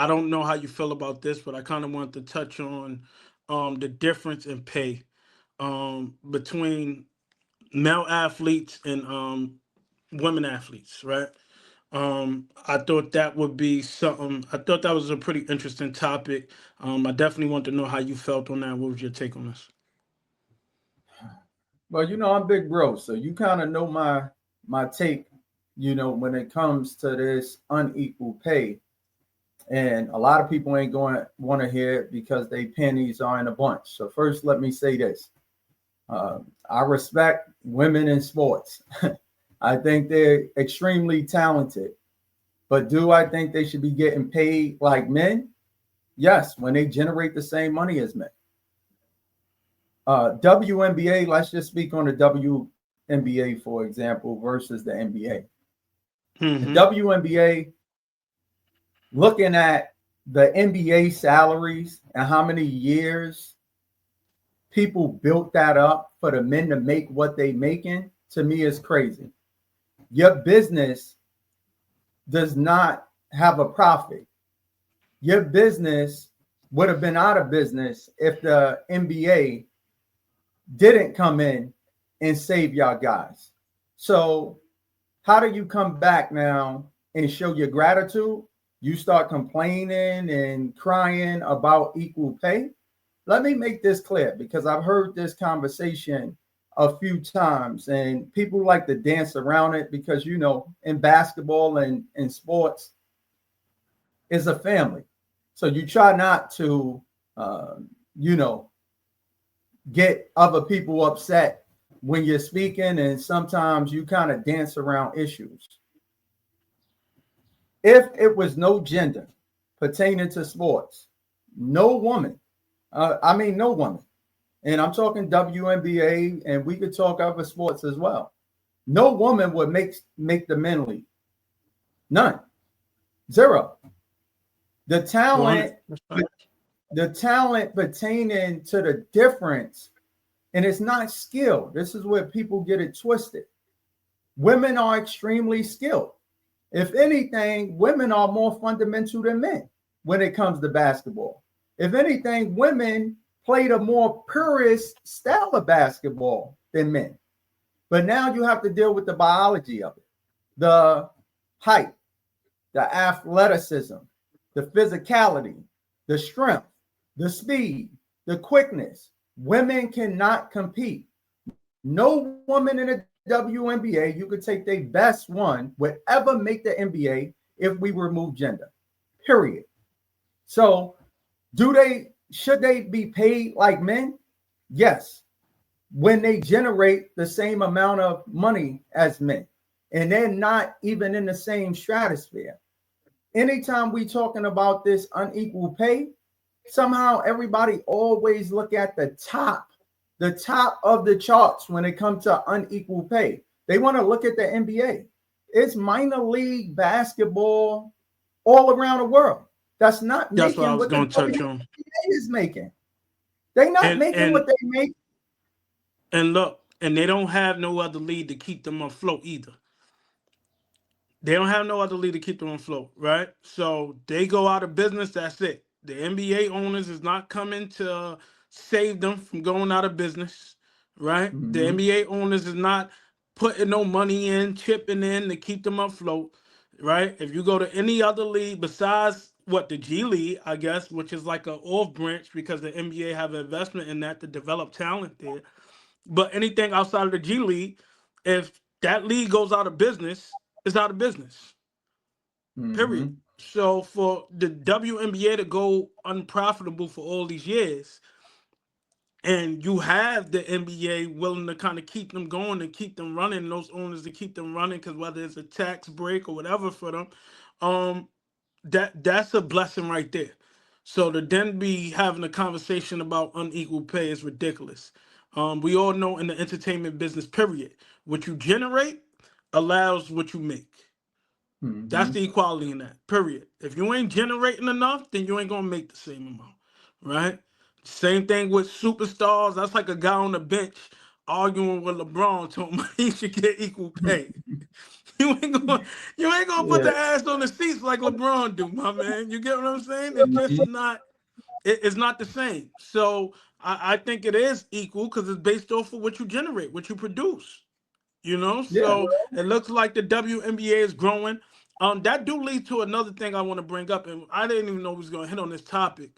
I don't know how you feel about this, but I kind of want to touch on the difference in pay between male athletes and women athletes, right? I thought that would be something. I thought that was a pretty interesting topic. I definitely want to know how you felt on that. What was your take on this? Well, I'm Big Bro, so you kind of know my take. When it comes to this unequal pay, and a lot of people ain't going to want to hear it because they pennies are in a bunch. So first, let me say this: I respect women in sports. I think they're extremely talented, but do I think they should be getting paid like men? Yes, when they generate the same money as men. WNBA, let's just speak on the WNBA, for example, versus the NBA. The Mm-hmm. WNBA, looking at the NBA salaries and how many years people built that up for the men to make what they making, to me is crazy. Your business does not have a profit. Your business would have been out of business if the NBA didn't come in and save y'all guys. So how do you come back now and show your gratitude? You start complaining and crying about equal pay. Let me make this clear because I've heard this conversation a few times and people like to dance around it because, in basketball and in sports is a family. So you try not to, you know, get other people upset when you're speaking, and sometimes you kind of dance around issues. If it was no gender pertaining to sports, no woman, no woman, and I'm talking WNBA, and we could talk other sports as well. No woman would make the men league. None. Zero. The talent, 100%. the talent pertaining to the difference, and it's not skill. This is where people get it twisted. Women are extremely skilled. If anything, women are more fundamental than men when it comes to basketball. If anything, women played a more purist style of basketball than men. But now you have to deal with the biology of it, the height, the athleticism, the physicality, the strength, the speed, the quickness. Women cannot compete. No woman in the WNBA, you could take their best one, would ever make the NBA if we remove gender. Period. So, should they be paid like men? Yes. When they generate the same amount of money as men, and they're not even in the same stratosphere. Anytime we talking about this unequal pay, somehow everybody always look at the top of the charts when it comes to unequal pay. They want to look at the NBA. It's minor league basketball all around the world. That's not That's what I making was what the going to touch on. WNBA is making. They're not And making what and they make. and look, and they don't have no other lead to keep them afloat either. They don't have no other lead to keep them afloat, right? So they go out of business. That's it. The NBA owners is not coming to save them from going out of business, right? The Mm-hmm. NBA owners is not putting no money in, chipping in to keep them afloat, right? If you go to any other league besides what the G League, I guess, which is like a off branch because the NBA have an investment in that to develop talent there. But anything outside of the G League, if that league goes out of business, it's out of business. Period. Mm-hmm. So for the WNBA to go unprofitable for all these years, and you have the NBA willing to kind of keep them going and keep them running, those owners to keep them running, because whether it's a tax break or whatever for them, um, that's a blessing right there. So to then be having a conversation about unequal pay is ridiculous. We all know in the entertainment business, period, what you generate allows what you make. That's Mm-hmm. the equality in that. Period. If you ain't generating enough, then you ain't gonna make the same amount, right? Same thing with superstars. That's like a guy on the bench arguing with LeBron, talking about he should get equal pay. You ain't gonna you ain't gonna put Yeah. the ass on the seats like LeBron do, my man. You get what I'm saying? It's just not. It's not the same. So I think it is equal because it's based off of what you generate, what you produce. You know, Yeah. so it looks like the WNBA is growing. That do lead to another thing I want to bring up, and I didn't even know we was going to hit on this topic.